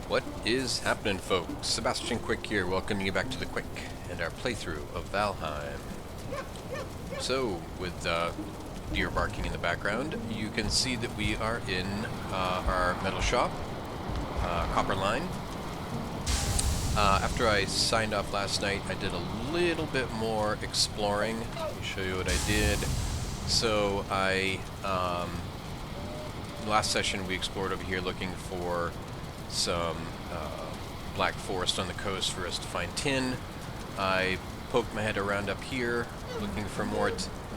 What is happening, folks? Sebastian Quick here, welcoming you back to the Quick and our playthrough of Valheim. So, with deer barking in the background, you can see that we are in our metal shop, copper line. After I signed off last night, I did a little bit more exploring. Let me show you what I did. So, last session we explored over here looking for some black forest on the coast for us to find tin. I poked my head around up here looking for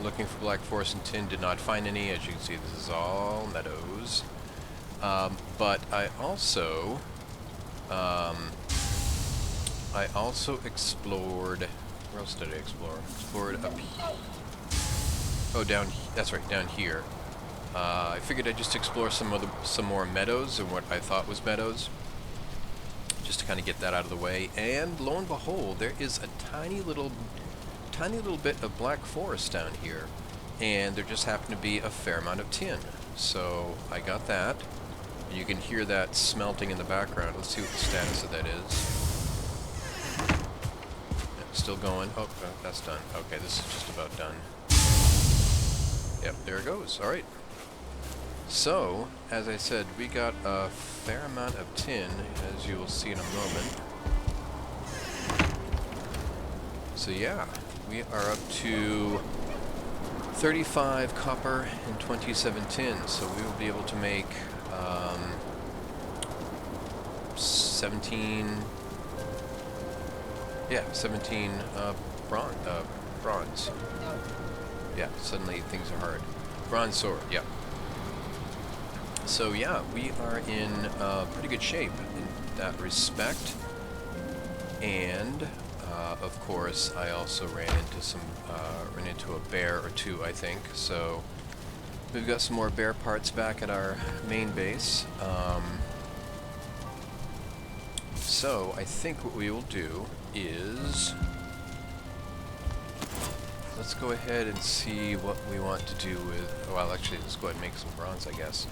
looking for black forest and tin. Did not find any. As you can see, this is all meadows. But I also explored. Where else did I explore? Explored up here. Oh, that's right, down here. I figured I'd just explore some more meadows, or what I thought was meadows, just to kind of get that out of the way. And lo and behold, there is a tiny little bit of black forest down here, and there just happened to be a fair amount of tin. So I got that, and you can hear that smelting in the background. Let's see what the status of that is. Yeah, still going. Oh, that's done. Okay, this is just about done. Yep, there it goes. All right. So, as I said, we got a fair amount of tin, as you will see in a moment. So yeah, we are up to 35 copper and 27 tin, so we will be able to make 17 bronze. Yeah, suddenly things are hard. Bronze sword, yeah. So yeah, we are in pretty good shape in that respect, and of course I also ran into a bear or two, I think. So we've got some more bear parts back at our main base. So I think what we will do is let's go ahead and see what we want to do with. Well, actually, let's go ahead and make some bronze, I guess.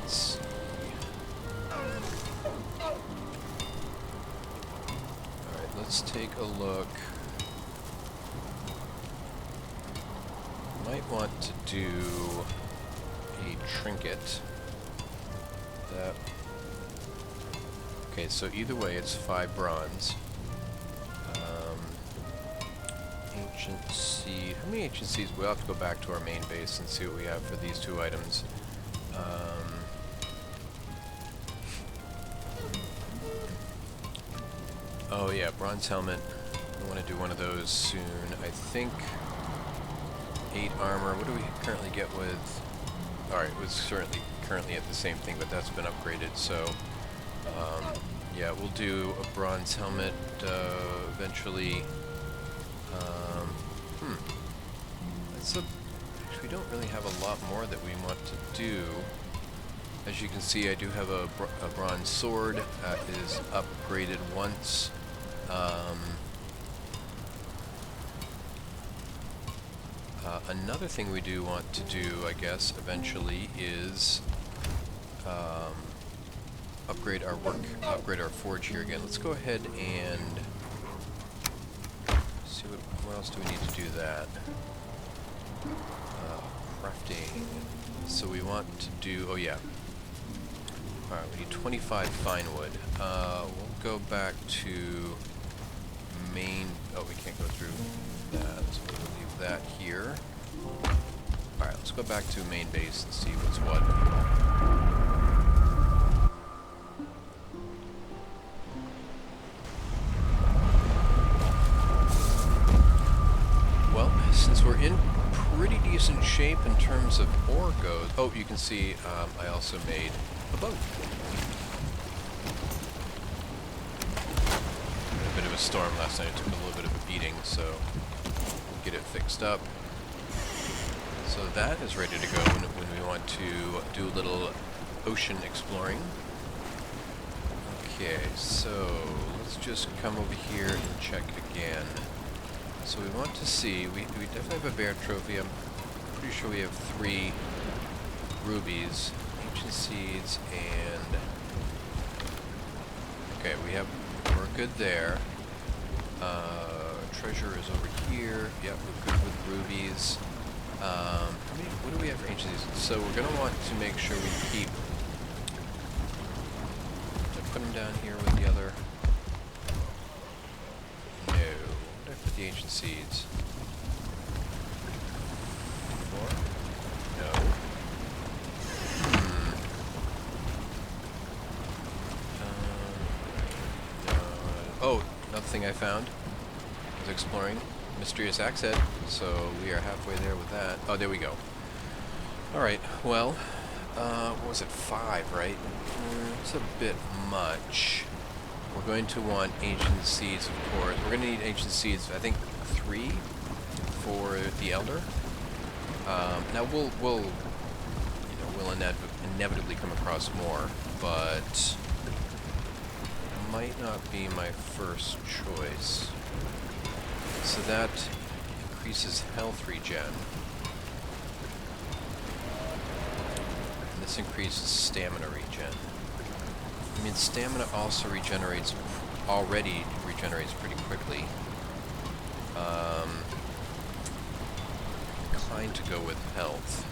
Let's see. Alright, let's take a look. Might want to do a trinket. Okay, so either way, it's 5 bronze. Ancient seed. How many ancient seeds? We'll have to go back to our main base and see what we have for these two items. Oh yeah, bronze helmet. I want to do one of those soon. I think 8 armor. What do we currently get with? Alright, we're certainly currently at the same thing, but that's been upgraded, so yeah, we'll do a bronze helmet eventually. We don't really have a lot more that we want to do. As you can see, I do have a bronze sword that is upgraded once. Another thing we do want to do, I guess, eventually is upgrade our forge here again. Let's go ahead and see what else do we need to do that. Crafting. So we want to do, oh yeah. Alright, we need 25 fine wood. We'll go back to main, oh, we can't go through that, so we'll leave that here. Alright, let's go back to main base and see what's what. Well, since we're in pretty decent shape in terms of ore goes. Oh, you can see I also made a boat. A bit of a storm last night. It took a little bit of a beating, so we'll get it fixed up. So that is ready to go when we want to do a little ocean exploring. Okay, so let's just come over here and check again. So we want to see, we definitely have a bear trophy. I'm pretty sure we have 3 rubies, ancient seeds, and... Okay, we're good there. Treasure is over here. Yep, we're good with rubies. What do we have for ancient seeds? So we're going to want to make sure we keep... Did I put them down here with the other... No. Where did I put the ancient seeds? 4? No. Oh, another thing I found. I was exploring. Mysterious axe head. So we are halfway there with that. Oh, there we go. Alright, well, what was it? 5, right? It's a bit much. We're going to want ancient seeds, of course. We're going to need ancient seeds, I think 3 for the elder. Now we'll inevitably come across more, but it might not be my first choice. So that increases health regen. And this increases stamina regen. I mean, stamina also already regenerates pretty quickly. Inclined to go with health.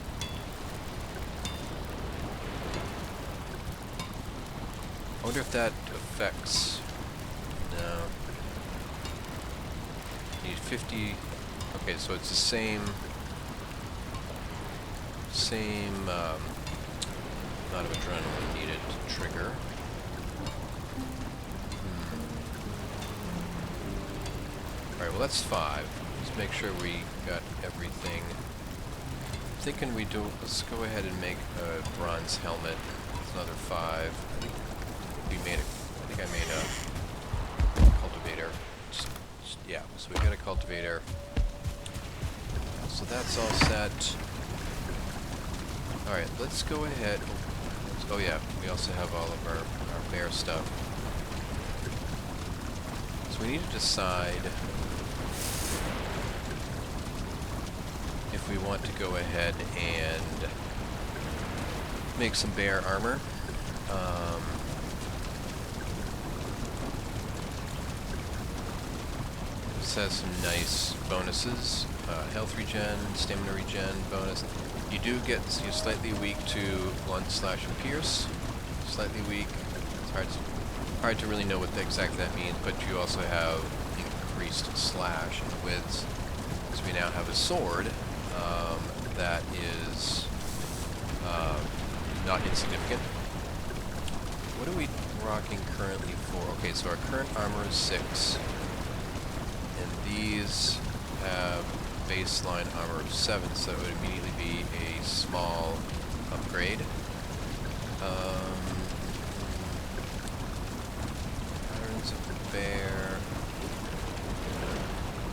I wonder if that affects... No. Need 50... Okay, so it's the same amount of adrenaline needed to trigger. Alright, well that's 5. Let's make sure we got everything. I'm thinking let's go ahead and make a bronze helmet. That's another 5. I think I made a cultivator. Yeah, so we got a cultivator. So that's all set. Alright, let's go ahead. Oh yeah, we also have all of our bear stuff. So we need to decide if we want to go ahead and make some bear armor. This has some nice bonuses. Health regen, stamina regen bonus. You do get, you're slightly weak to blunt, slash, and pierce. Slightly weak. It's hard to really know what exactly that means, but you also have increased slash and widths. So we now have a sword that is not insignificant. What are we rocking currently for? Okay, so our current armor is 6. And these have baseline armor of 7, so it would immediately be a small upgrade. Patterns of the bear.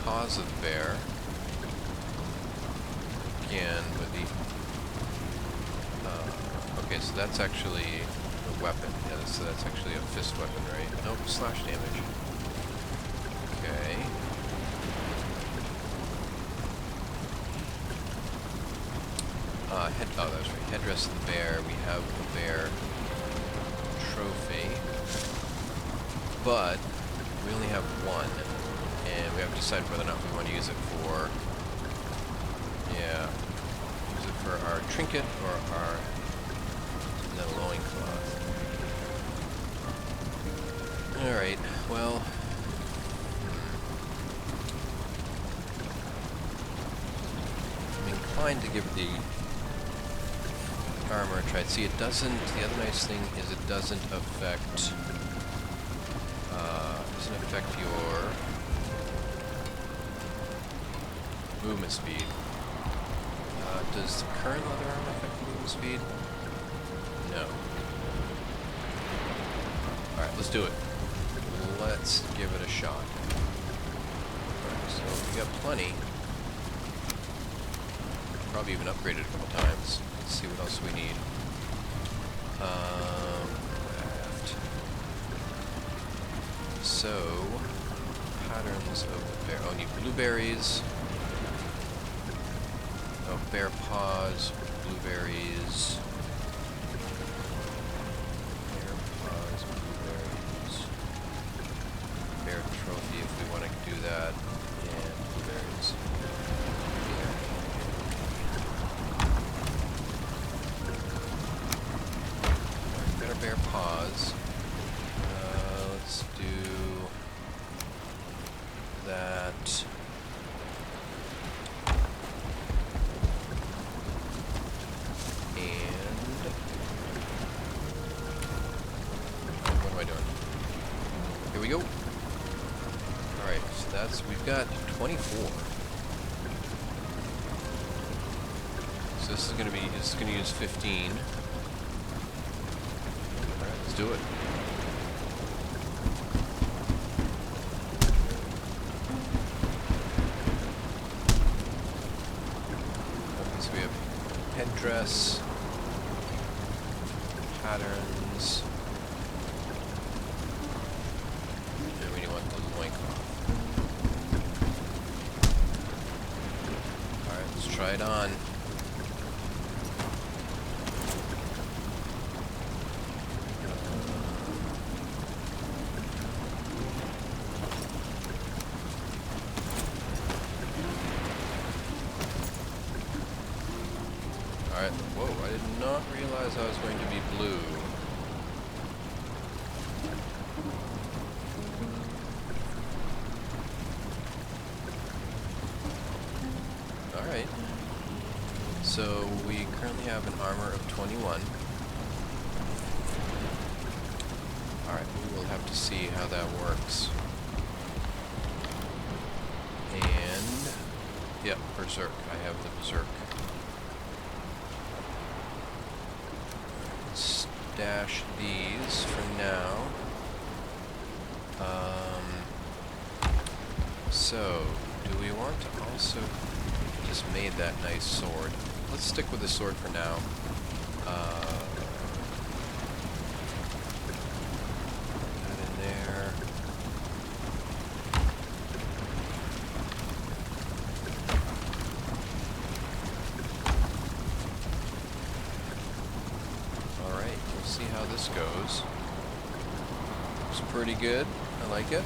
Paws of the bear. Again, with the... okay, so that's actually a weapon. Yeah, so that's actually a fist weapon, right? Nope, slash damage. Okay. Oh, that's right. Headdress of the bear. We have the bear trophy. But we only have 1. And we have to decide whether or not we want to use it for... Yeah. Use it for our trinket or our loincloth. Alright, well... I'm inclined to give the armor a try. See, it doesn't... The other nice thing is it doesn't affect... your movement speed. Does the current leather armor affect movement speed? No. Alright, let's do it. Let's give it a shot. Alright, so we got plenty. Probably even upgraded a couple times. Let's see what else we need. Craft. So, patterns of the bear. Oh, I need blueberries. Oh, bear paws, blueberries. Bear paws, blueberries. Bear trophy if we want to do that. And blueberries. Alright, got our bear paws. Let's do that. What am I doing? Here we go. Alright, so we've got 24. So this is gonna use 15. Alright, let's do it. Okay, so we have headdress, patterns, and we want the loincloth. Alright, let's try it on. Alright, whoa, I did not realize I was going to be blue. Alright. So we currently have an armor of 21. Alright, we will have to see how that works. And yep, Berserk. I have the Berserk. Dash these for now. So, do we want to also just made that nice sword? Let's stick with the sword for now. Put that in there. See how this goes. Looks pretty good. I like it.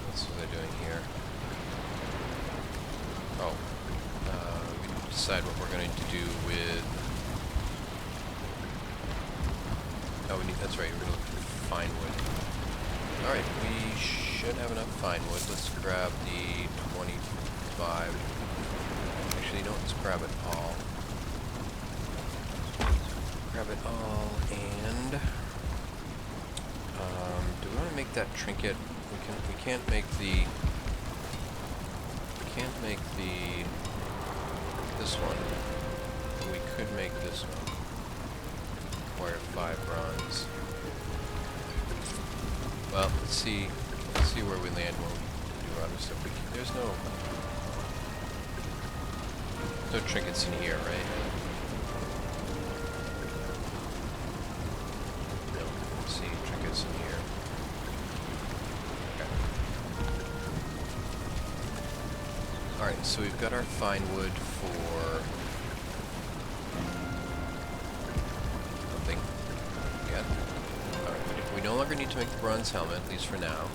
What's I doing here? Oh, we need to decide what we're going to do with. Oh, that's right. We're looking for fine wood. All right, we should have enough fine wood. Let's grab the 25. Actually, no, let's grab it all. Grab it all, and do we want to make that trinket? We can't make the this one. But we could make this one. Require 5 bronze. Well, let's see where we land when we do other stuff. There's no trinkets in here, right? No, let's see trinkets in here. Okay. Alright, so we've got our fine wood for nothing yet. Alright, we no longer need to make the bronze helmet, at least for now.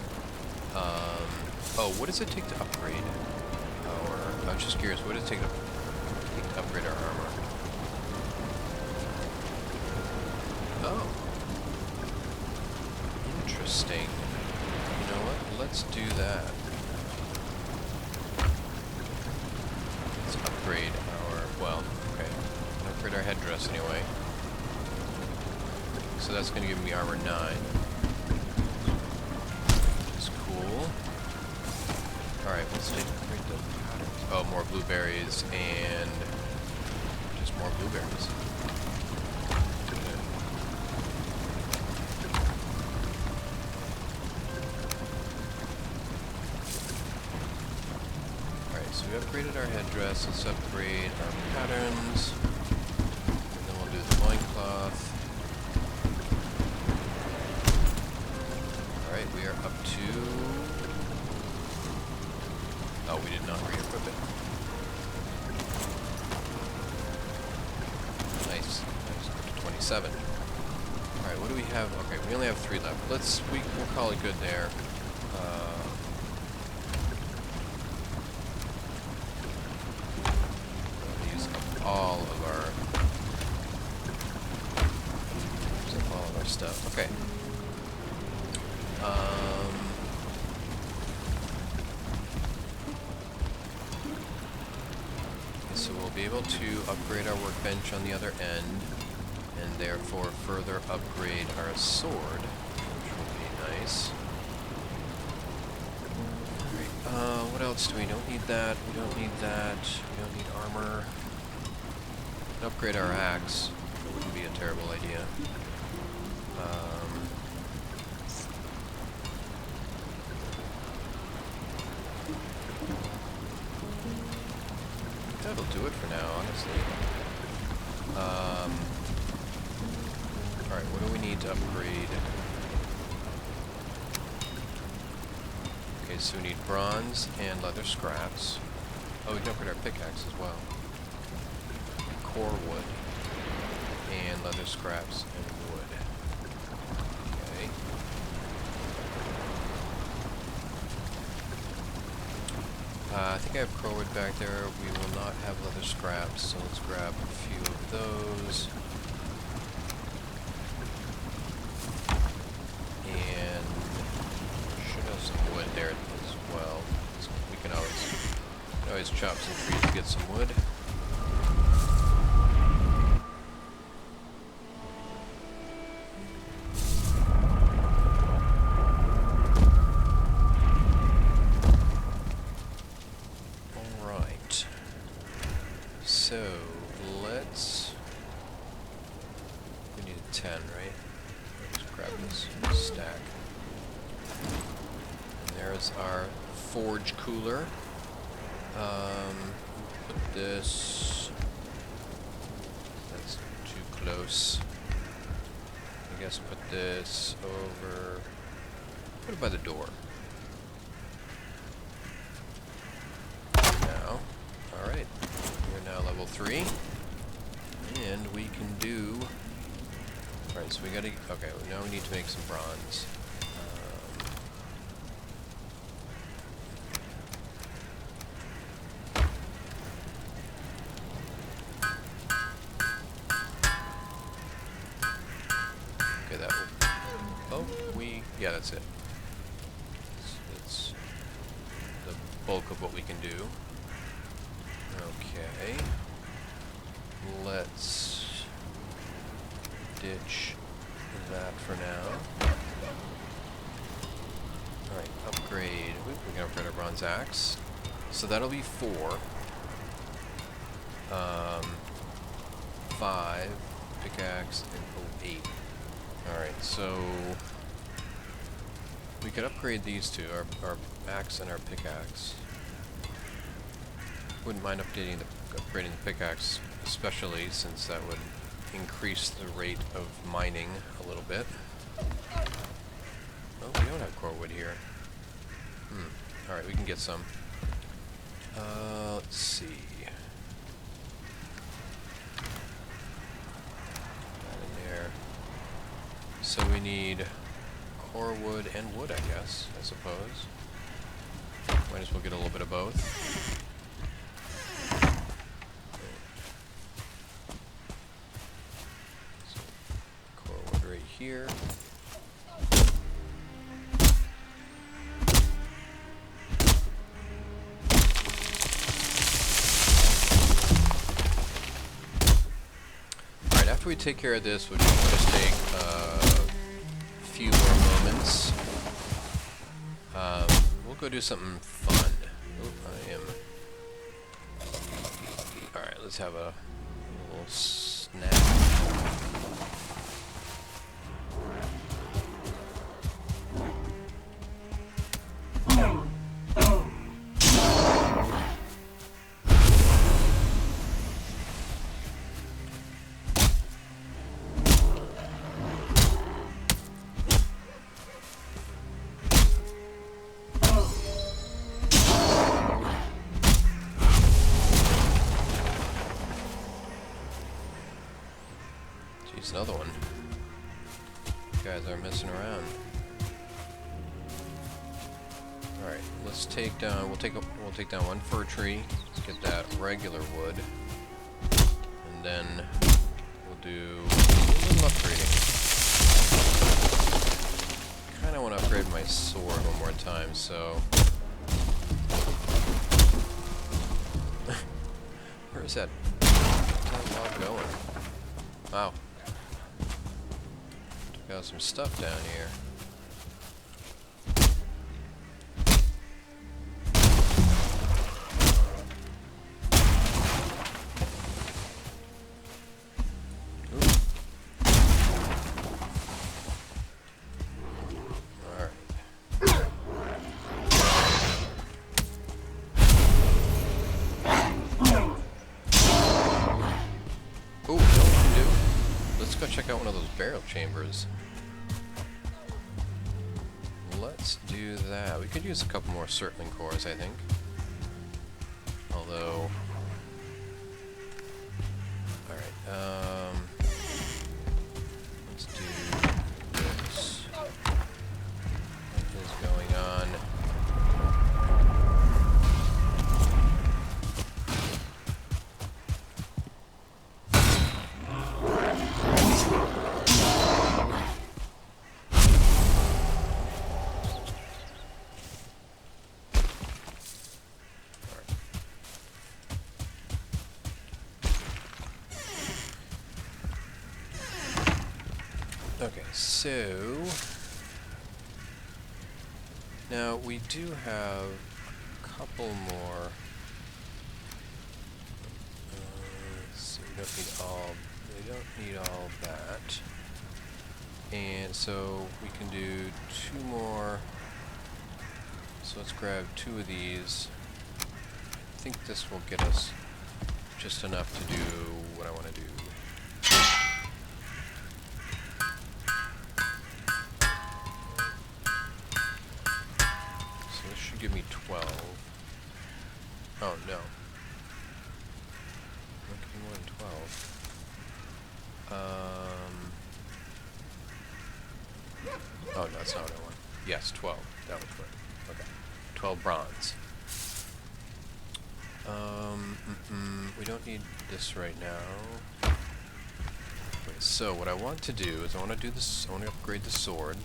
Oh, what does it take to upgrade our... I was just curious, what does it take to upgrade our armor? Oh. Interesting. You know what? Let's do that. Let's upgrade our... Well, okay. Upgrade our headdress anyway. So that's going to give me armor 9. That's cool. Alright, let's take the patterns. Oh, more blueberries and just more blueberries. Alright, so we upgraded our headdress. Let's upgrade our patterns. And then we'll do the loincloth. to... Oh, we did not re-equip it. Nice. Nice. Go to 27. Alright, what do we have? Okay, we only have 3 left. We'll call it good there. We'll use up all of our stuff. Okay. So we'll be able to upgrade our workbench on the other end, and therefore further upgrade our sword, which will be nice. Alright, what else do we don't need that? We don't need that. We don't need armor. Upgrade our axe. It wouldn't be a terrible idea. That'll do it for now, honestly. Alright, what do we need to upgrade? Okay, so we need bronze and leather scraps. Oh, we can upgrade our pickaxe as well. Core wood. And leather scraps and wood. Okay. I think I have core wood back there. We will not have leather scraps, so let's grab a few of those. And should have some wood there as well. So we can always chop some trees to get some wood. So, we need a 10, right? Let's grab this stack. And there's our forge cooler. Put this... That's too close. I guess put this over... Put it by the door. Now, alright. We're now level 3, and we can do... Alright, so we gotta... Okay, now we need to make some bronze. Okay, that will... Oh, yeah, that's it. It's the bulk of what we can do. Okay, let's ditch that for now. Alright, upgrade. We can upgrade our bronze axe. So that'll be 4. 5, pickaxe, and 8. Alright, so we could upgrade these two, our axe and our pickaxe. Wouldn't mind upgrading the pickaxe, especially since that would increase the rate of mining a little bit. Oh, we don't have core wood here. Alright, we can get some. Let's see. That in there. So we need core wood and wood, I guess, I suppose. Might as well get a little bit of both. Here. Alright, after we take care of this, which will just take a few more moments, we'll go do something fun. Alright, let's have a little snack. There's another one. You guys are messing around. All right, let's take down. We'll take down one fir tree. Let's get that regular wood, and then we'll do a little upgrading. Kind of want to upgrade my sword one more time, so. Where's that log going? Wow. Took out some stuff down here. Check out one of those barrel chambers. Let's do that. We could use a couple more circling cores, I think. Although, all right. Let's do this. What is going on? Okay, so now we do have a couple more. So we don't need all that, and so we can do 2 more. So let's grab 2 of these. I think this will get us just enough to do what I want to do. Give me 12. Oh no. Okay, more than 12. Oh no, that's not what I want. Yes, 12. That was right. Okay. 12 bronze. We don't need this right now. Okay, so what I want to do is I want to do this. I want to upgrade the sword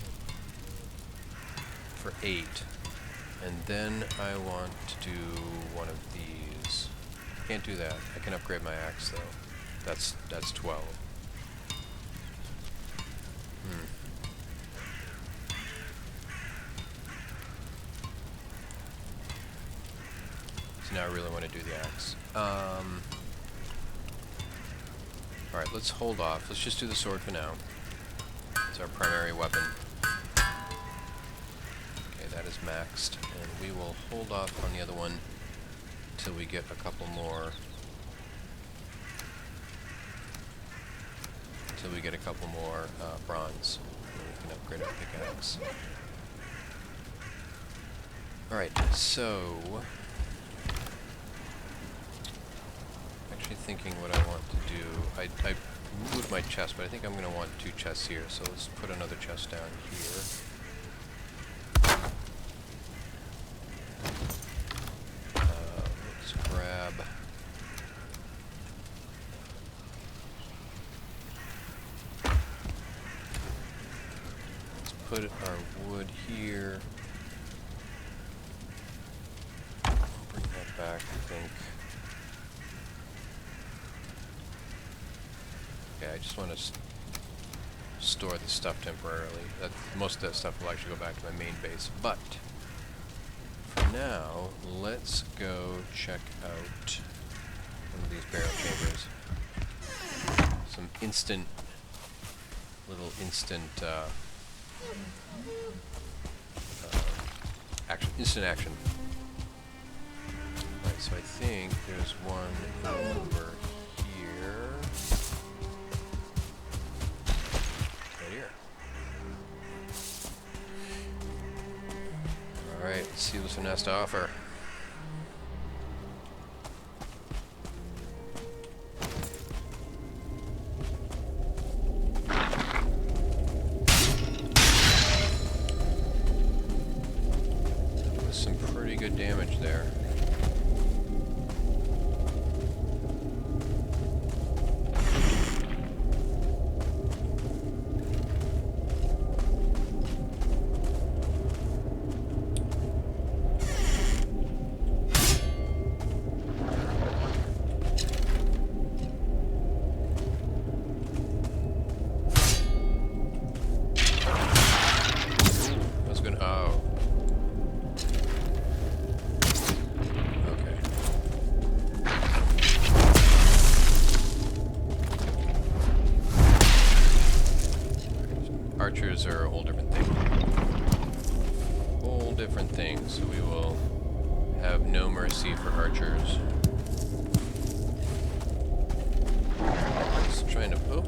for 8. And then I want to do one of these. Can't do that. I can upgrade my axe though. That's 12. So now I really want to do the axe. Alright, let's hold off. Let's just do the sword for now. It's our primary weapon. That is maxed, and we will hold off on the other one till we get a couple more. Bronze. And we can upgrade our pickaxe. All right, so actually thinking what I want to do. I moved my chest, but I think I'm going to want 2 chests here. So let's put another chest down here. Put our wood here. Bring that back, I think. Okay, I just want to store the stuff temporarily. Most of that stuff will actually go back to my main base. But for now, let's go check out one of these barrel chambers. Some instant instant action. Right, so I think there's one over here. Right here. Alright, let's see what this one has to offer. pretty good damage there. Archers are a whole different thing. Whole different thing, so we will have no mercy for archers. Just trying to poop.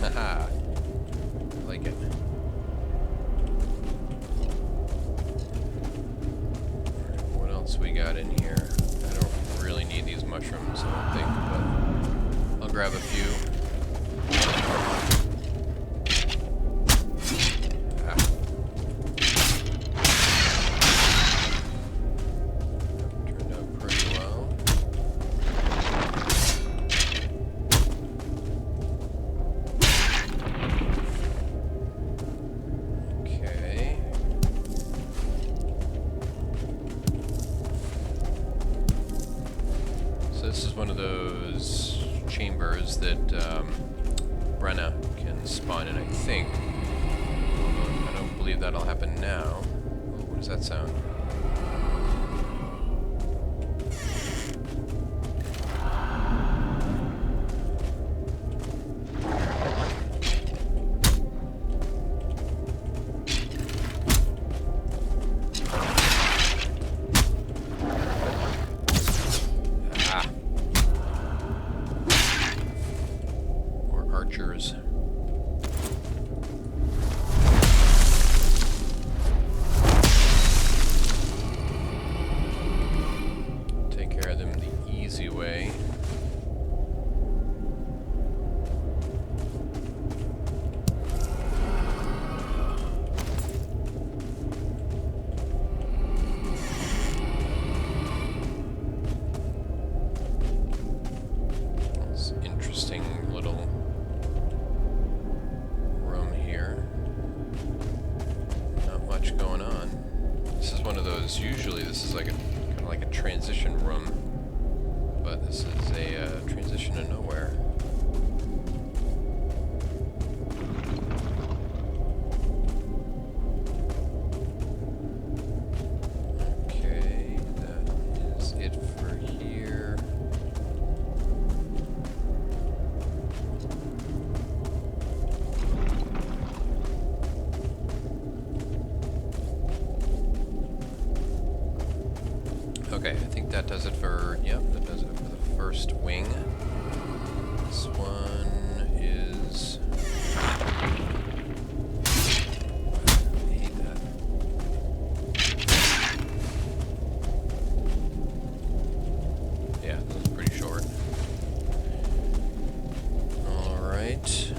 Haha. I like it. Alright, what else we got in here? I don't really need these mushrooms, I don't think, but I'll grab a few. This is one of those chambers that Brenna can spawn in, I think. Although I don't believe that'll happen now. Ooh, what does that sound? Archers. Take care of them the easy way. It's interesting little going on. This is one of those, usually this is like a kind of like a transition room, but this is a transition to nowhere. Okay, that is it for here. Okay, I think that does it for, yep, that does it for the first wing. This one is... I hate that. Yeah, this is pretty short. Alright.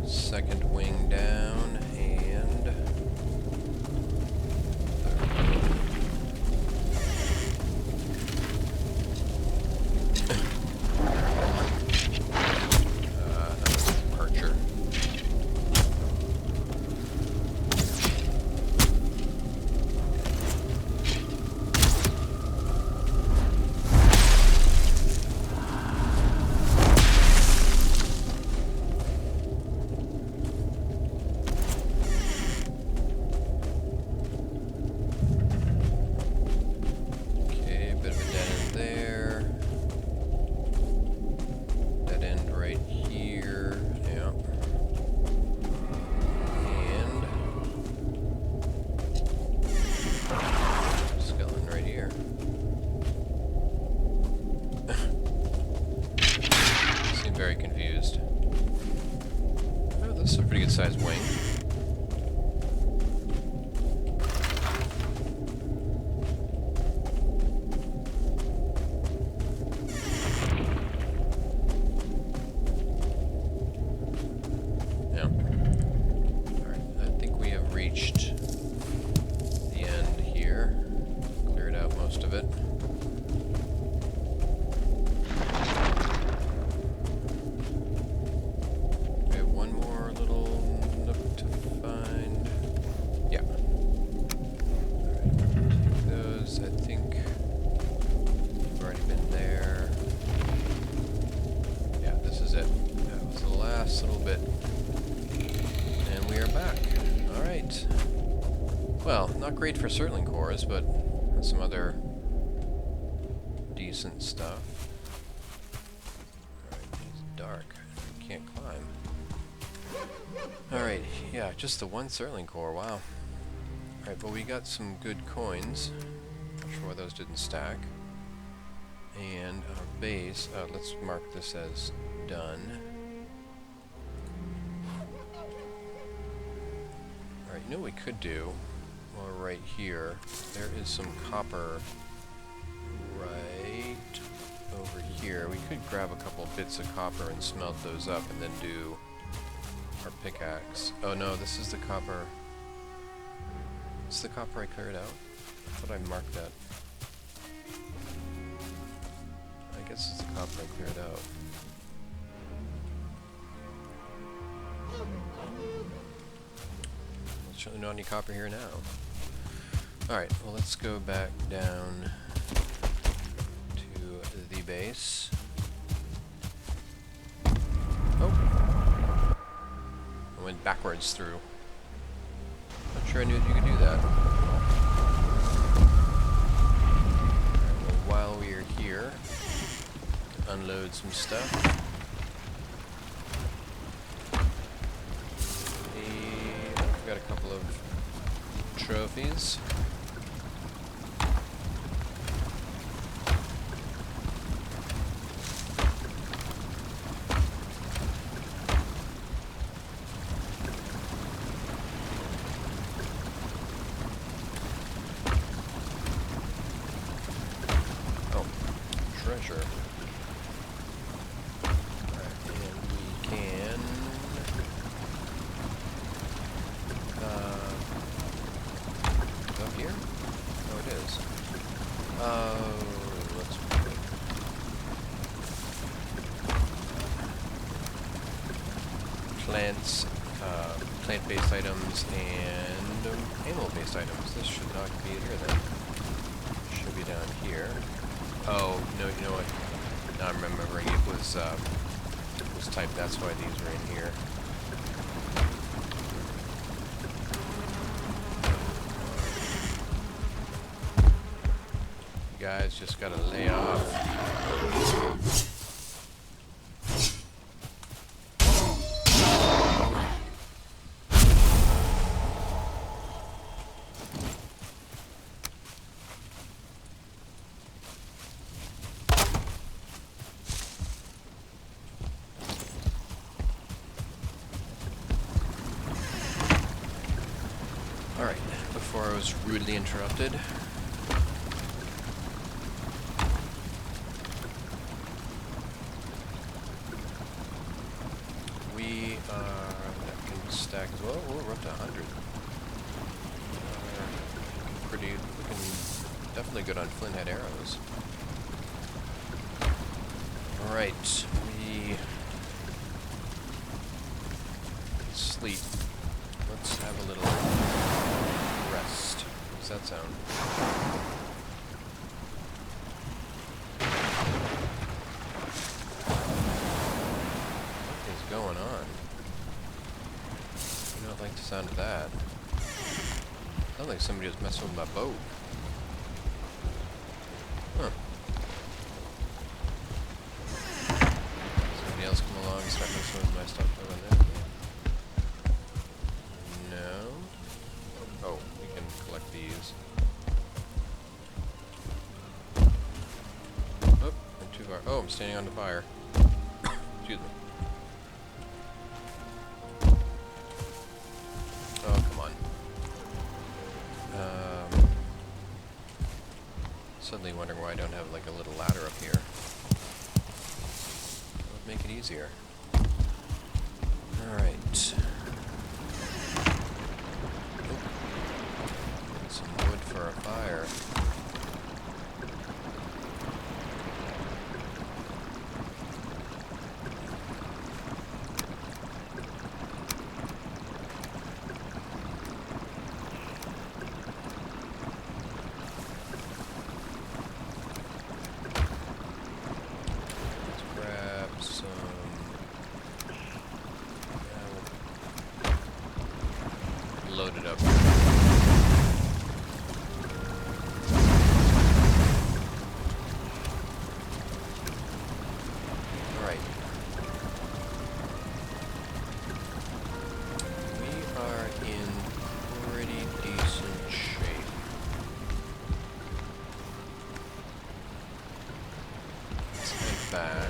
Second wing down, and... very confused. Oh, this is a pretty good sized wing. Yeah. Alright, I think we have reached back. Alright. Well, not great for circling cores, but some other decent stuff. Alright, it's dark. I can't climb. Alright, yeah, just the one circling core, wow. Alright, well we got some good coins. Not sure why those didn't stack. And our base, let's mark this as done. Alright, you know what we could do? Well, right here, there is some copper right over here. We could grab a couple bits of copper and smelt those up and then do our pickaxe. Oh no, this is the copper. This is the copper I cleared out? I thought I marked that. I guess it's the copper I cleared out. There's certainly not any copper here now. Alright, well let's go back down to the base. Oh! I went backwards through. Not sure I knew that you could do that. Alright, well while we're here, unload some stuff. I've got a couple of trophies. Oh, treasure. Let's plants, plant-based items and animal-based items. This should not be here then. Should be down here. Oh no, you know what? Now I'm remembering it was typed. That's why these were in here. You guys just gotta lay off. Alright, before I was rudely interrupted. That can stack as well. Oh, we're up to 100. Looking definitely good on flint head arrows. Alright, we sleep. Let's have a little rest. How does that sound? What is going on? I don't like the sound of that. Sounds like somebody was messing with my boat. Huh. Somebody else come along and start messing with my stuff over there? No. Oh, we can collect these. Oh, I'm too far. Oh, I'm standing on the fire. Excuse me. Oh, come on. Suddenly wondering why I don't have like a little ladder up here. That would make it easier. Alright. Some wood for a fire. load it up. Alright. We are in pretty decent shape. Let's head back.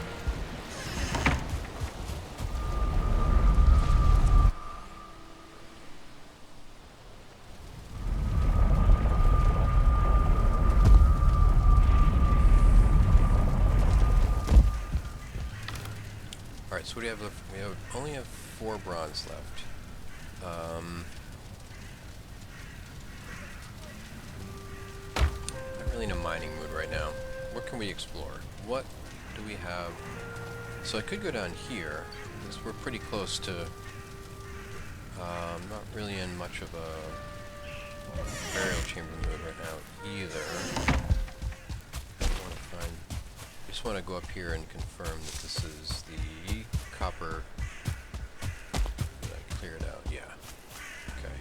Alright, so what do we have left? We only have 4 bronze left. Not really in a mining mood right now. What can we explore? What do we have? So I could go down here, because we're pretty close to... not really in much of a burial chamber mood right now either. I just want to go up here and confirm that this is the copper. Did I clear it out? Yeah. Okay.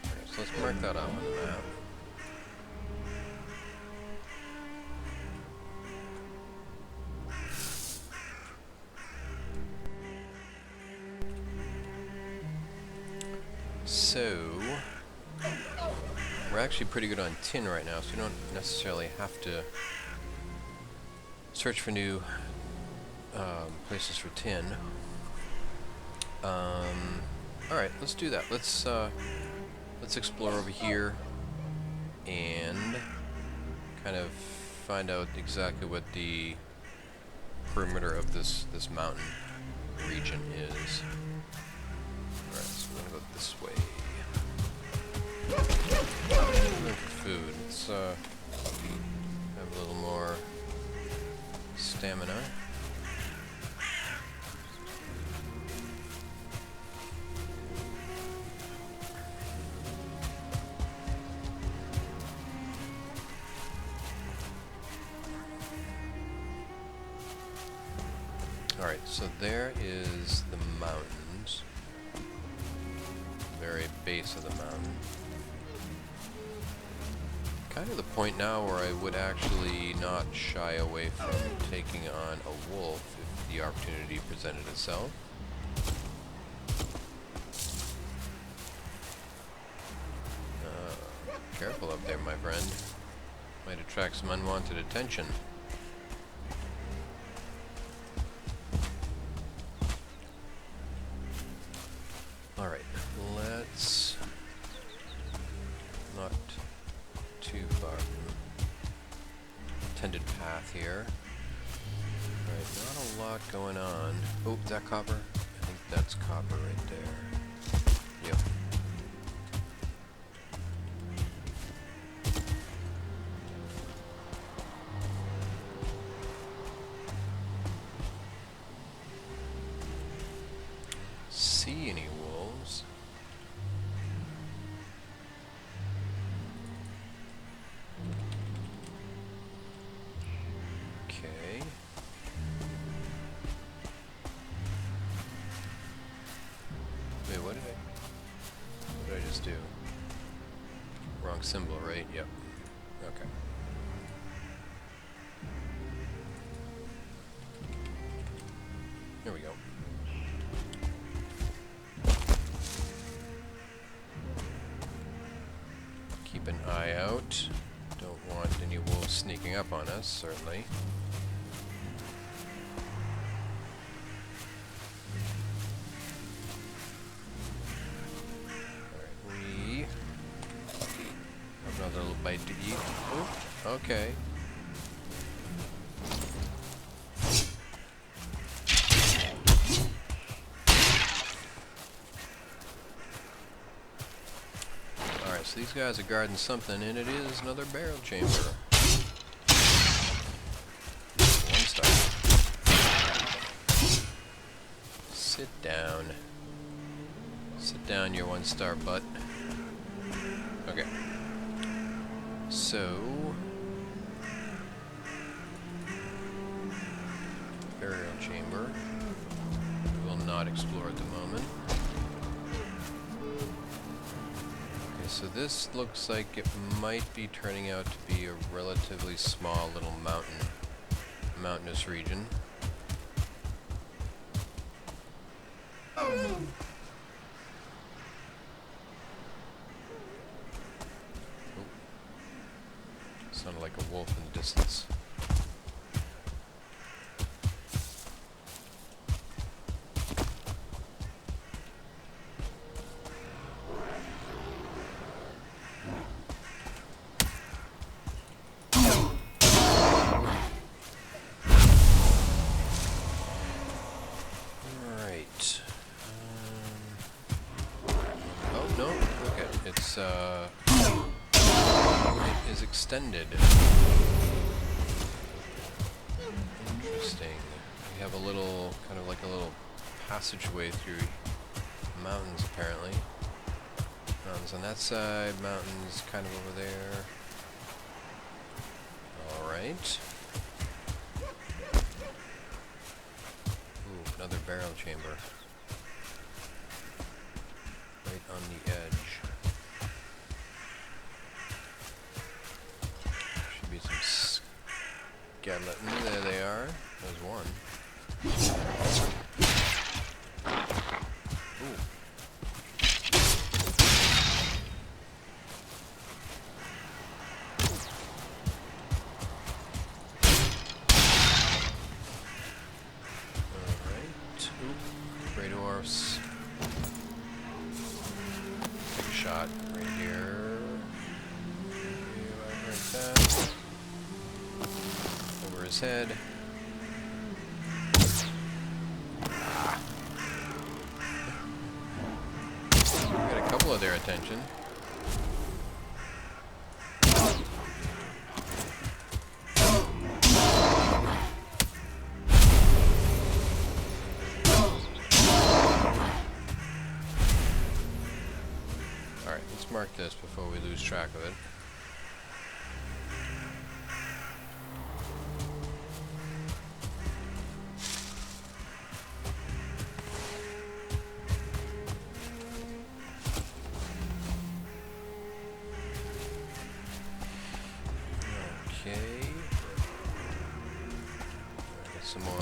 Alright, so let's mark that off on the map. So, we're actually pretty good on tin right now, so we don't necessarily have to search for new places for tin. Alright, let's do that. Let's explore over here and kind of find out exactly what the perimeter of this mountain region is. Alright, so we're gonna go this way. Looking for food. Let's have a little more stamina. Alright, so there is the mountains. The very base of the mountain. Kind of the point now where I would actually not shy away from taking on a wolf if the opportunity presented itself. Careful up there, my friend. Might attract some unwanted attention. Alright, let's not too far from tended path here. Alright, not a lot going on. Oh, is that copper? I think that's copper right there. Yep. See any wolves? Okay. Wait, what did I just do? Wrong symbol, right? Yep. Okay. Here we go. Keep an eye out. Don't want any wolves sneaking up on us, certainly. Alright, we have another little bite to eat. Oh, okay. So these guys are guarding something, and it is another burial chamber. 1 star. Sit down. Sit down, your 1-star butt. Okay. So... burial chamber. We will not explore at the moment. So this looks like it might be turning out to be a relatively small little mountainous region. Oh. Sounded like a wolf in the distance. It is extended. Interesting. We have a little, kind of like a little passageway through mountains, apparently. Mountains on that side, mountains kind of over there. Alright. Ooh, another barrel chamber. Right on the edge. Should be some skeleton. There they are. There's one. Ooh. Alright. Ooh. Great dwarfs. Big shot right here. Like that. Over his head. Ah. Got a couple of their attention. Alright, let's mark this before we lose track of it. Okay. Get some more.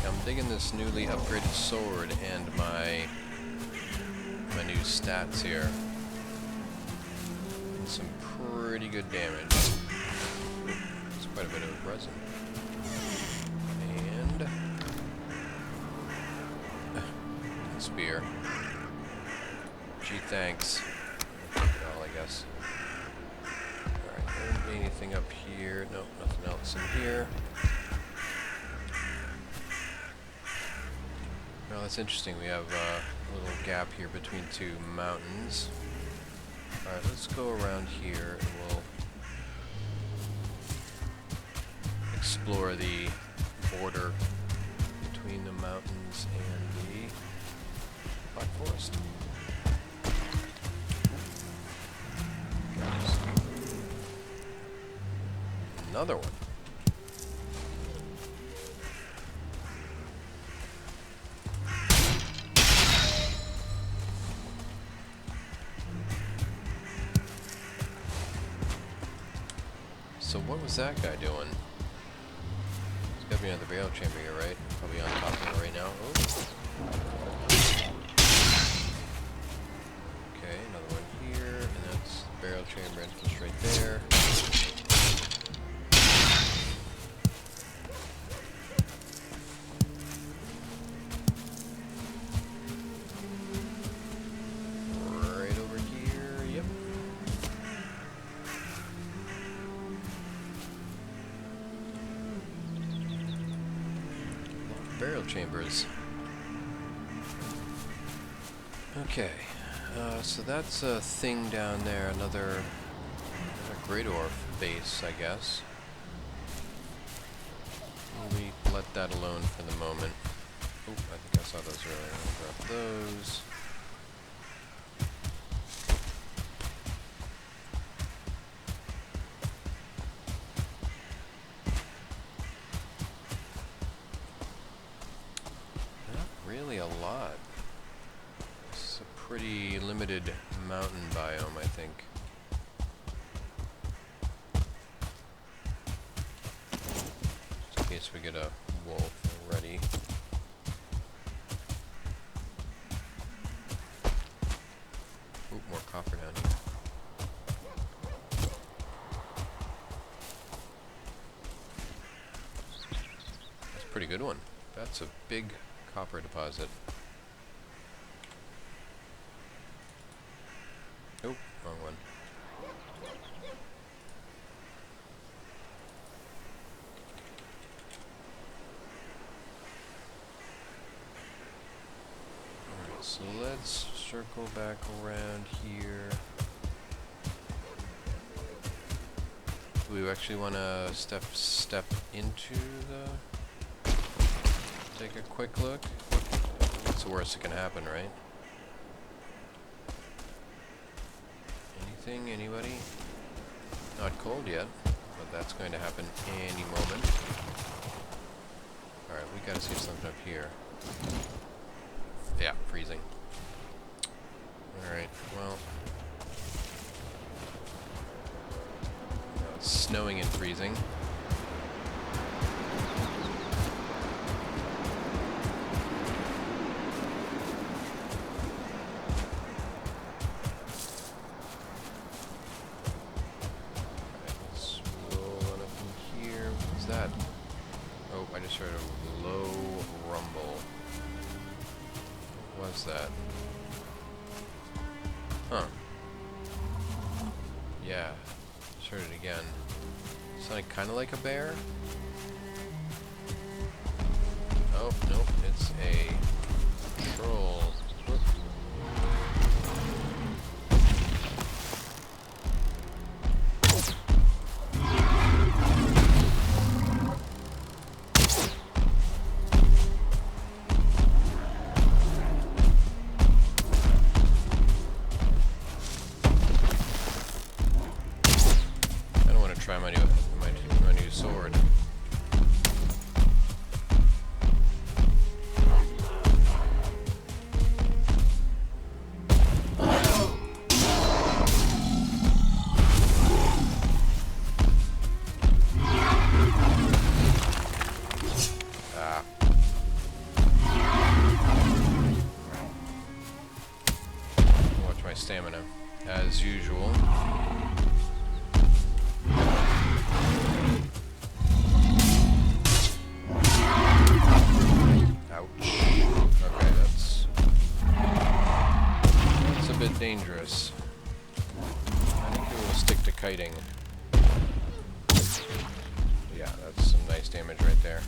I'm digging this newly upgraded sword and my new stats here. And some pretty good damage. It's quite a bit of resin. And spear. Gee, thanks. I'll take it all, I guess. Alright, anything up here? Nope, nothing else in here. Well, that's interesting. We have a little gap here between two mountains. Alright, let's go around here and we'll explore the border between the mountains and the Black Forest. Another one. So what was that guy doing? He's got to be on the barrel chamber here, right? Probably on top of it right now. Oh. Okay, another one here, and that's the barrel chamber entrance right there. Right over here, yep. Barrel chambers. Okay, so that's a thing down there, another Great Dwarf base, I guess. We let that alone for the moment. Oh, I think I saw those earlier. I'll grab those. limited mountain biome, I think. Just in case we get a wolf already. Ooh, more copper down here. That's a pretty good one. That's a big copper deposit. Oh, wrong one. Alright, so let's circle back around here. Do we actually want to step into the... Take a quick look? That's the worst that can happen, right? Anything? Anybody? Not cold yet, but that's going to happen any moment. Alright, we gotta see something up here. Yeah, freezing. Alright, well... No, it's snowing and freezing. That? Oh, I just heard a low rumble. What was that? Huh. Yeah. Just heard it again. Sounded kind of like a bear. Oh, nope. It's a troll. Whoop. Try my new sword. Watch my stamina, as usual. Dangerous. I think it will stick to kiting. Yeah, that's some nice damage right there.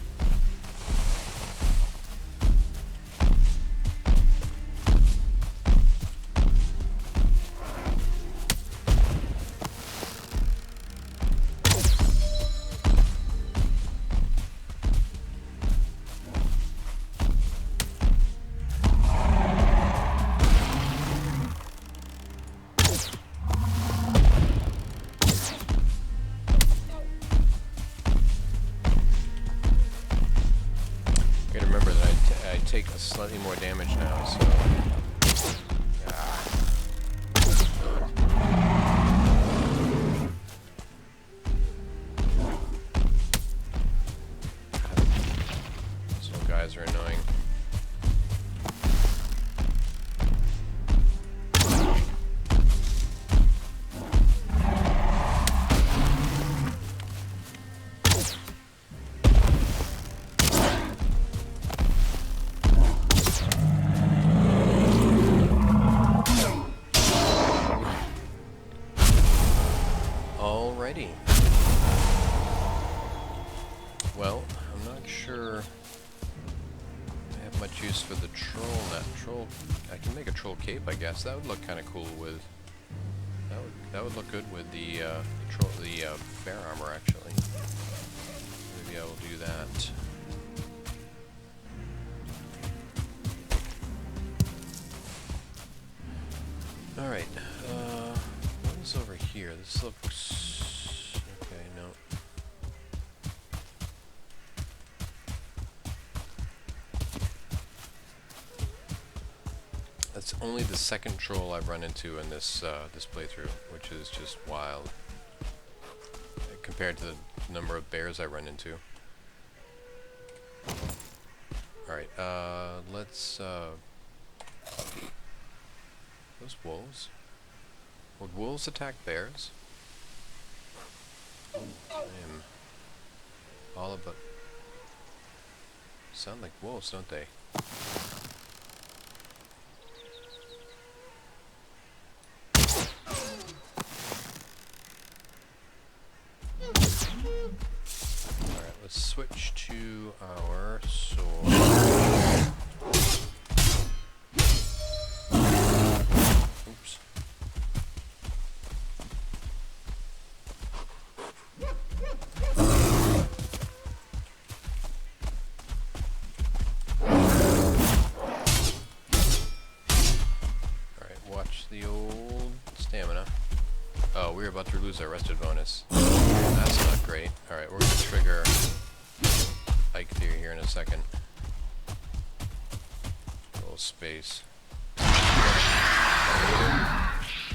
Take slightly more damage now, so... These little guys are annoying. Alrighty. Well, I'm not sure I have much use for the troll net. I can make a troll cape, I guess. That would look kind of cool with. That would look good with the bear armor, actually. Maybe I will do that. All right. What is over here? This looks... Okay, no. That's only the second troll I've run into in this this playthrough, which is just wild compared to the number of bears I run into. Alright, let's, those wolves? Would wolves attack bears? I am all about... Sound like wolves, don't they? Alright, let's switch to our sword. Oops. Alright, watch the old stamina. Oh, we're about to lose our rested bonus. That's not great. Alright, we're going to trigger Ike Theory here in a second. A little space.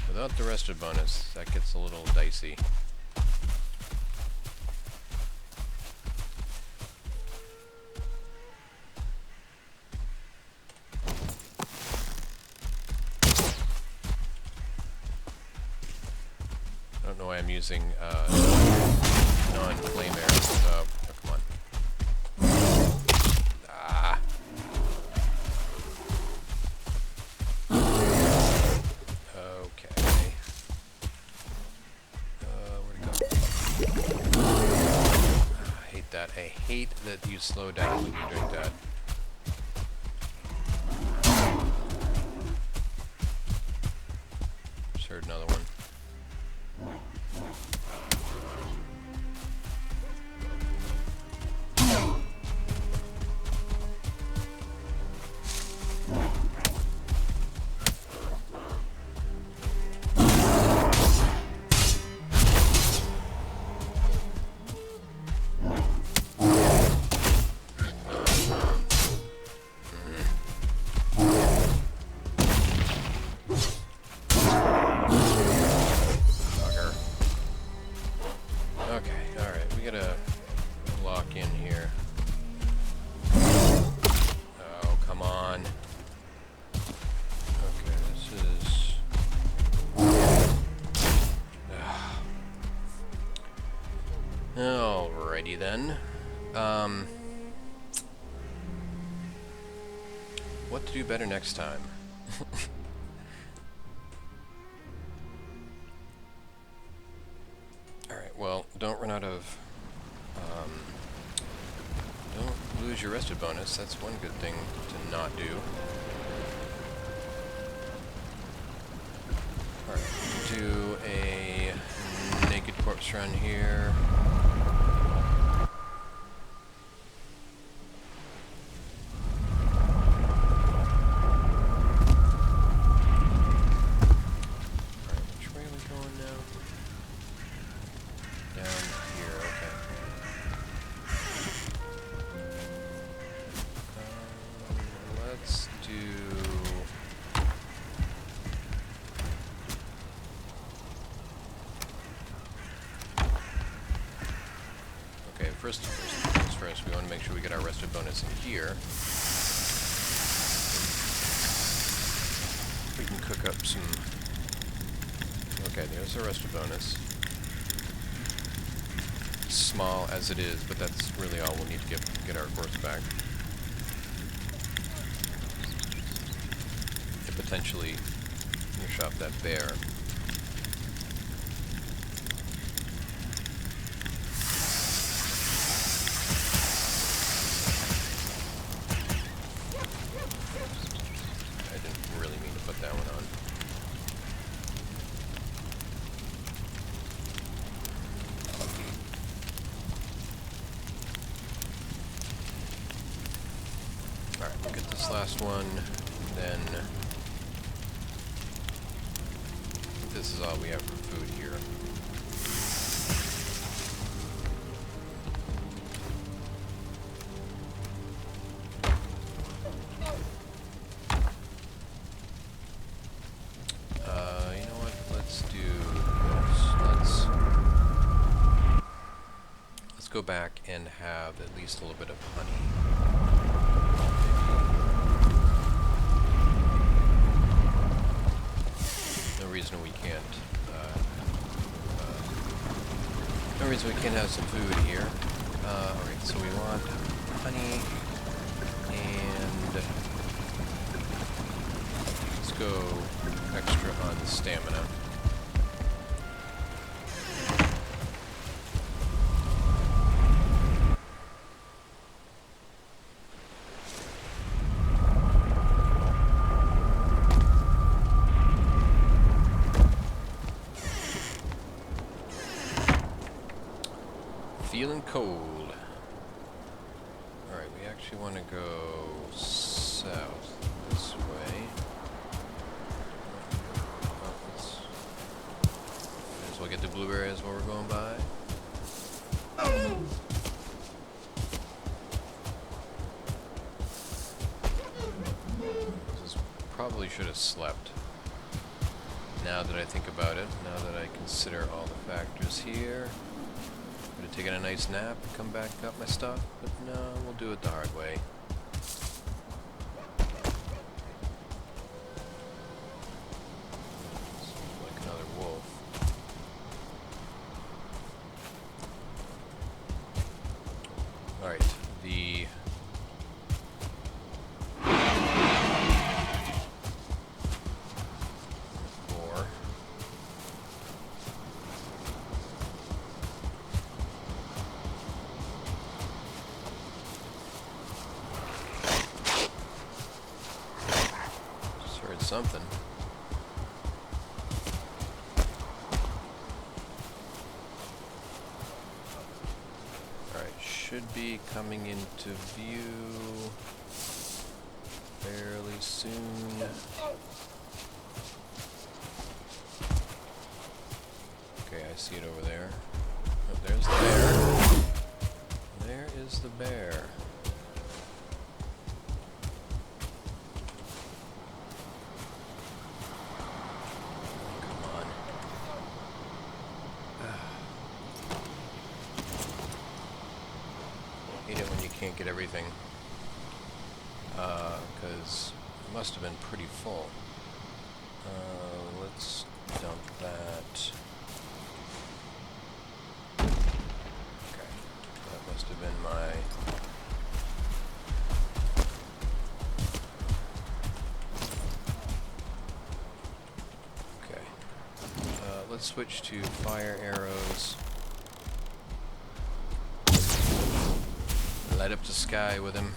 Without the rested bonus, that gets a little dicey. I don't know why I'm using non-flame arrows. Oh, come on. Ah. Okay. Where'd it go? I hate that. I hate that you slow down when you drink that. Just heard another one. Alrighty then. What to do better next time? Alright, well, don't run out of... don't lose your rested bonus. That's one good thing to not do. Alright, do a naked corpse run here. First things first, we want to make sure we get our rested bonus in here. We can cook up some... Okay, there's our rested bonus. Small as it is, but that's really all we'll need to get our corpse back. And potentially finish off that bear. Alright, we'll get this last one, then this is all we have for food here. go back and have at least a little bit of honey. No reason we can't. No reason we can't have some food here. Alright, so we want honey, and let's go extra on the stamina. Feeling cold. Alright, we actually want to go south this way. Might as well get the blueberries while we're going by. This probably should have slept. Now that I think about it, now that I consider all the factors here. Could have taken a nice nap and come back and got my stuff, but no, we'll do it the hard way. Seems like another wolf. Alright, the... boar. Something. Alright, should be coming into view fairly soon. Okay, I see it over there. Oh, there's the bear. There is the bear. Can't get everything because it must have been pretty full. Let's dump that. Okay, that must have been my... Okay, let's switch to fire arrows. Light up the sky with him.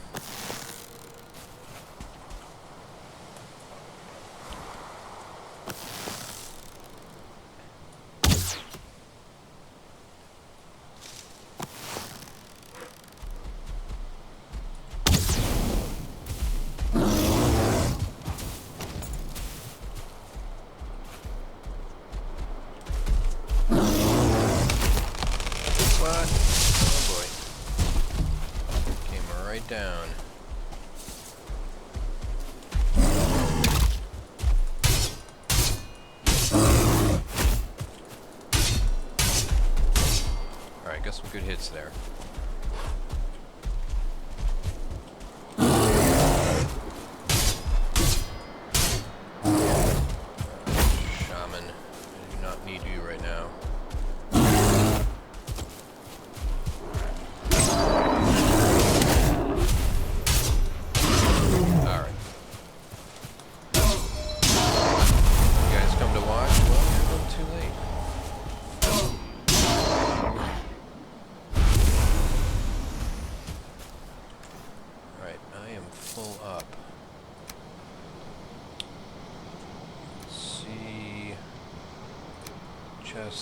What? Oh boy. Came right down. Alright, got some good hits there. Shaman, I do not need you right now.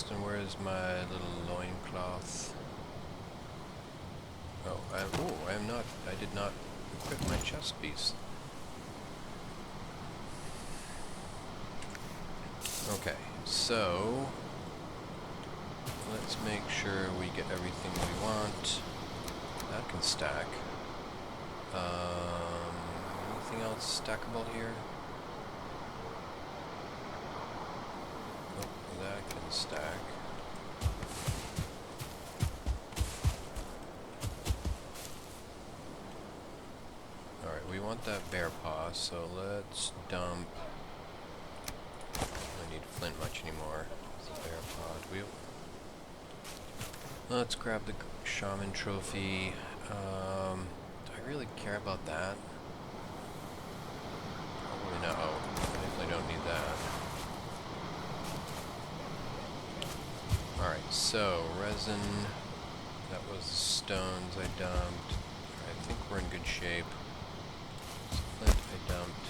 And where's my little loincloth? Oh, I did not equip my chest piece. Okay, so let's make sure we get everything we want. That can stack. Anything else stackable here? That can stack. that bear paw, so let's dump. I don't need flint much anymore. Bear paw. Let's grab the shaman trophy. Do I really care about that? Probably no. Definitely don't need that. Alright, so resin. That was the stones I dumped. I think we're in good shape. Flint I dumped.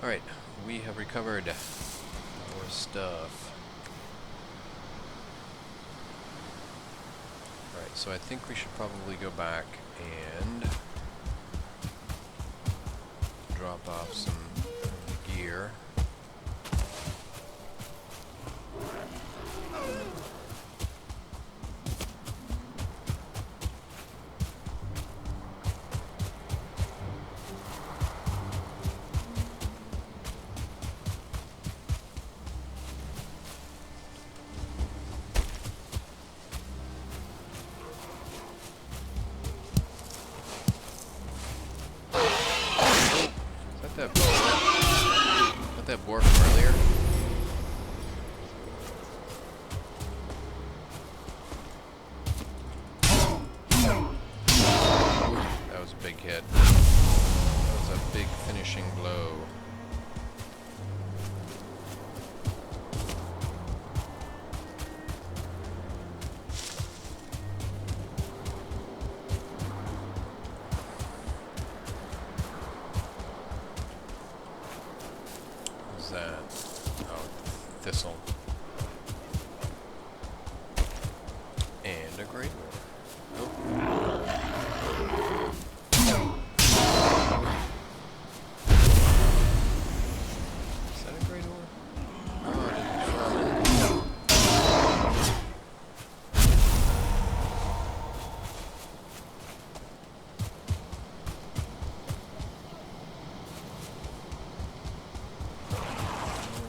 Alright, we have recovered more stuff. Alright, so I think we should probably go back and drop off some gear. That boar from earlier? That was a big hit. That was a big finishing blow. That? Oh, thistle. And a great one. Oh. Is that a great ore? Oh, it is shaman.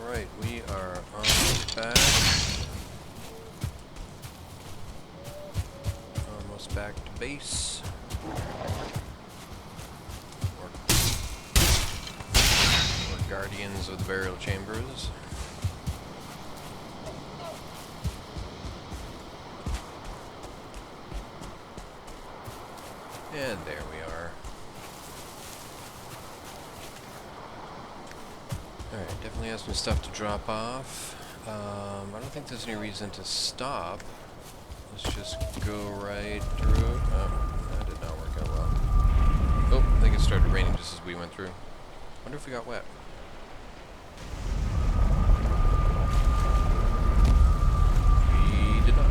Alright, we are on back. Almost back to base. We're guardians of the burial chambers. And there we are. Alright, definitely has some stuff to drop off. I don't think there's any reason to stop. Let's just go right through. Oh, that did not work out well. Oh, I think it started raining just as we went through. Wonder if we got wet. We did not.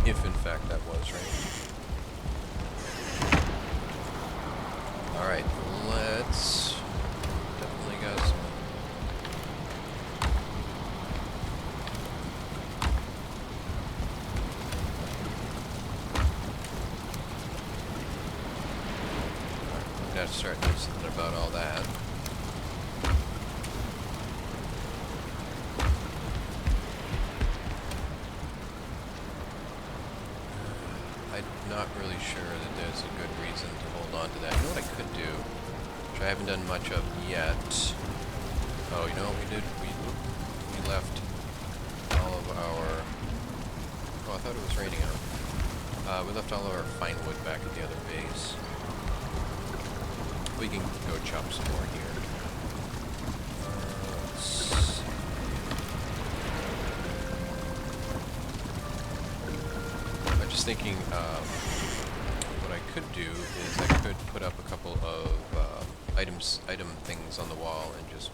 If in fact that was rain. Alright, let's... Definitely got some... Gotta start doing something about all that. I'm not really sure that there's a good reason to hold on to that. You know what I could do, which I haven't done much of yet. Oh, you know what we did? We left all of our... Oh, I thought it was raining out. We left all of our fine wood back at the other base. We can go chop some more here. I'm just thinking what I could do is I could put up a couple of item things on the wall and just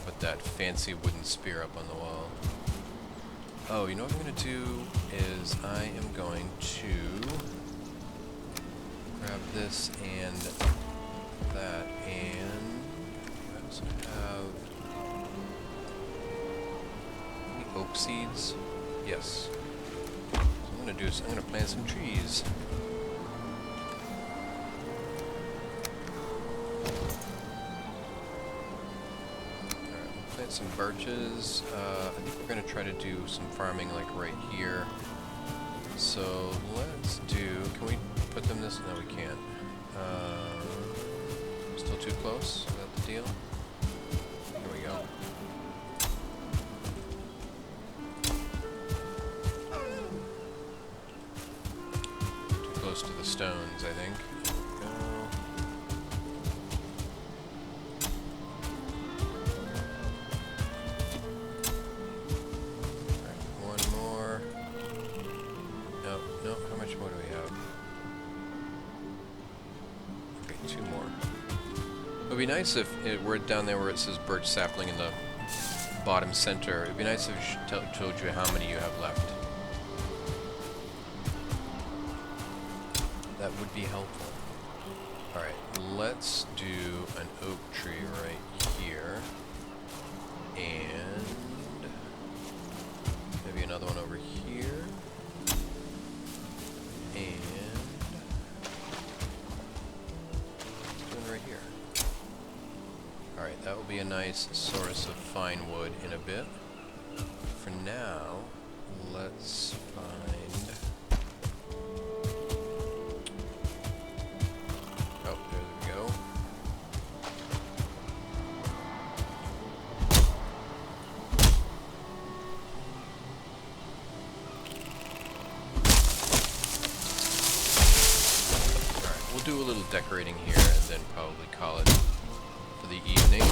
put that fancy wooden spear up on the wall. Oh, you know what I'm going to do is I am going to grab this and that, and I also have any oak seeds. Yes. So I'm gonna do is I'm gonna plant some trees. Alright, we'll plant some birches. I think we're gonna try to do some farming like right here. So let's do. Can we put them this? No, we can't. Still too close? Is that the deal? Here we go. Too close to the stones, I think. Go. Alright, one more. No, no, how much more do we have? Okay, two more. It would be nice if it were down there where it says birch sapling in the bottom center. It would be nice if it told you how many you have left. That would be helpful. Alright, let's do an oak tree right here. And maybe another one over here. And one right here. Alright, that will be a nice source of fine wood in a bit. For now, let's find... Oh, there we go. Alright, we'll do a little decorating here and then probably call it for the evening.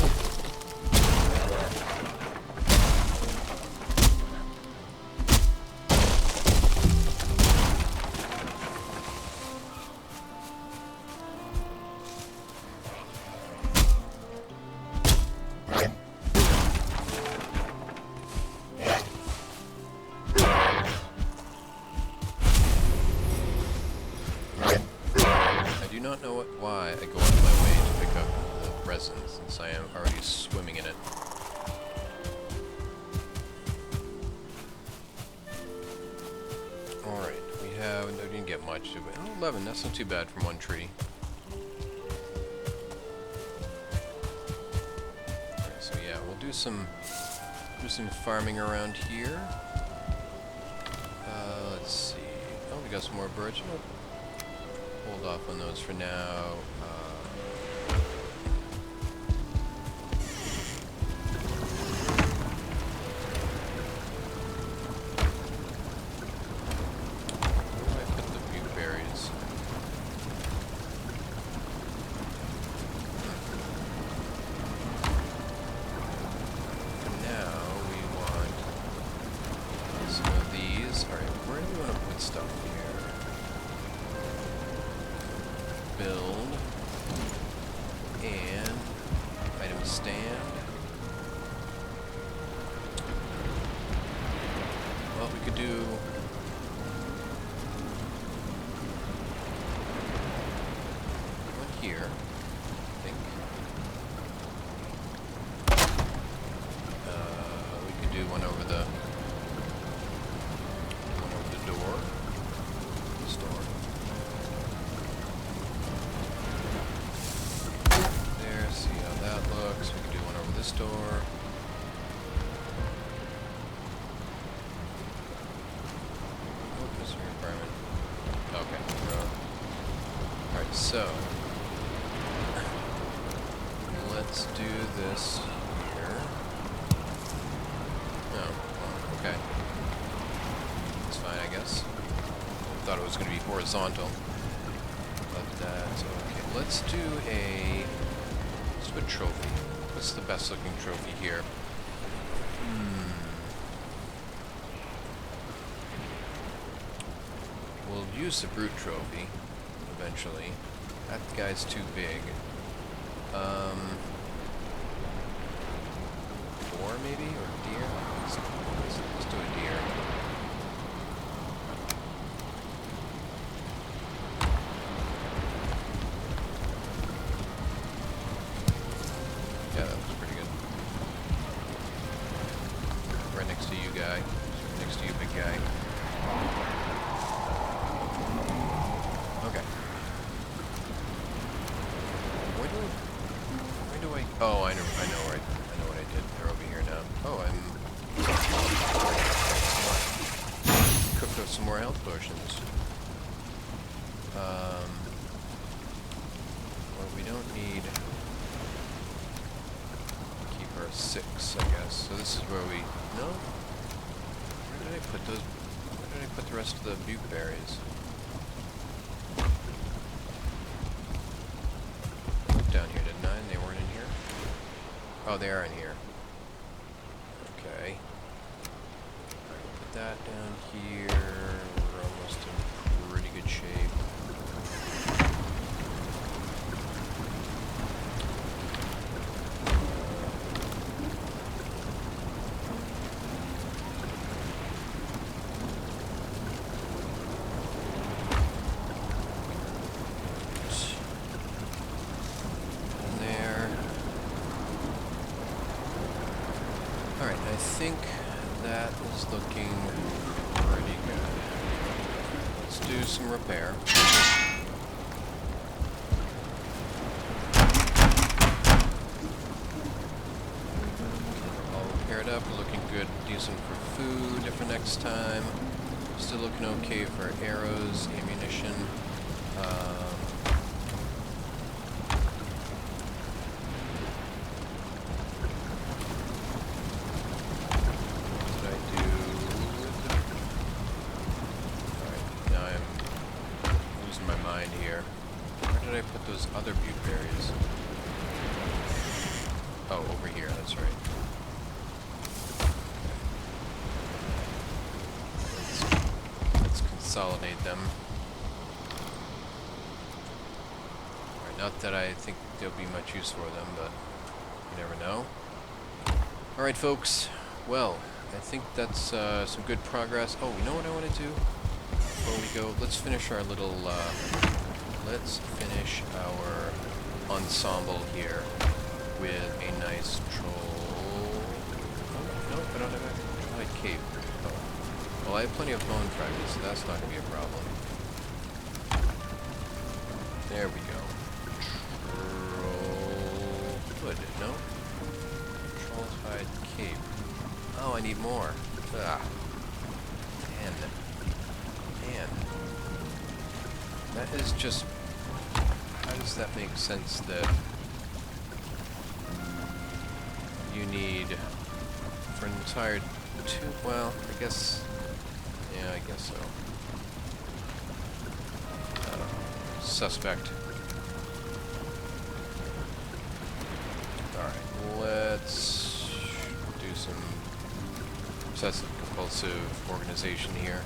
I do not know why I go out of my way to pick up the resin, since I am already swimming in it. Alright, we didn't get much, did we? Oh, 11, that's not too bad from one tree. Alright, so yeah, we'll do some farming around here. Let's see. Oh, we got some more birch. We'll hold off on those for now. Where did I put the blueberries? For now, we want some of these. Alright, where do we want to put stuff here? Build and item stand. Well, we could do one here, I think. We could do one over the door. Store. There, see how that looks. We can do one over this door. Oh, there's a requirement. Okay. Alright, so let's do this here. Oh, okay. It's fine, I guess. Thought it was going to be horizontal. But that's okay. Let's do a trophy. What's the best looking trophy here? We'll use the brute trophy eventually. That guy's too big. Boar maybe? Or deer? Let's do a deer. Yeah, that looks pretty good. Right next to you, guy. Next to you, big guy. Okay. Where do I... Oh, I know what I did. They're over here now. Oh, cooked up some more health potions. 6, I guess. So this is where we... No? Where did I put those... Where did I put the rest of the butte berries? I looked down here, didn't I? And they weren't in here? Oh, they are in here. Okay. Alright, put that down here. We're almost in pretty good shape. I think that is looking pretty good. Let's do some repair. All repaired up, looking good, decent for food for next time. Still looking okay for arrows, ammunition. Here. Where did I put those other butte berries? Oh, over here, that's right. Let's consolidate them. Alright, not that I think there'll be much use for them, but you never know. Alright, folks. Well, I think that's some good progress. Oh, you know what I want to do? Before we go, let's finish our little... Let's finish our ensemble here with a nice troll. Oh, no, I don't have a light cape. Oh. Well, I have plenty of bone fragments, so that's not going to be a problem. There we go. Troll hood, no? Troll's hide cape. Oh, I need more. Ah. Man. That is just... How does that make sense that you need for an entire well, I guess... Yeah, I guess so. Suspect. Alright, let's do some obsessive-compulsive organization here.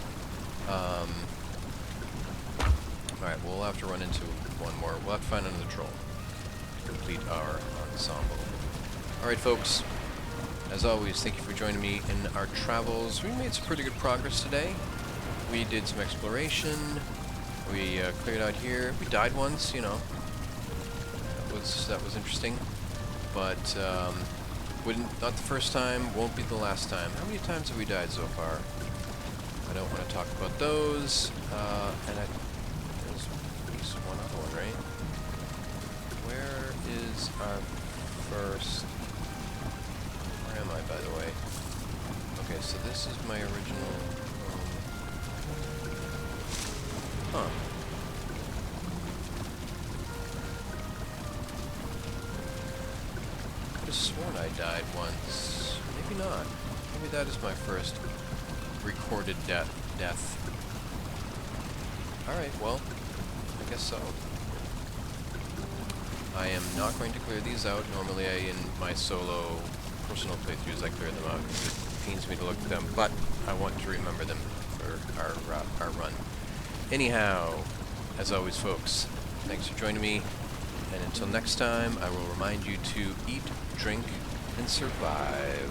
Alright, we'll have to run into one more. We'll have to find another troll to complete our ensemble. Alright, folks. As always, thank you for joining me in our travels. We made some pretty good progress today. We did some exploration. We cleared out here. We died once, you know. That was interesting. But not the first time, won't be the last time. How many times have we died so far? I don't want to talk about those. There's at least one other one, right? Where is our first... Where am I, by the way? Okay, so this is my original... Huh. Could have sworn I died once. Maybe not. Maybe that is my first recorded death. Alright, well, I guess so. I am not going to clear these out. Normally in my solo personal playthroughs I clear them out because it pains me to look at them, but I want to remember them for our run. Anyhow, as always, folks, thanks for joining me, and until next time, I will remind you to eat, drink, and survive.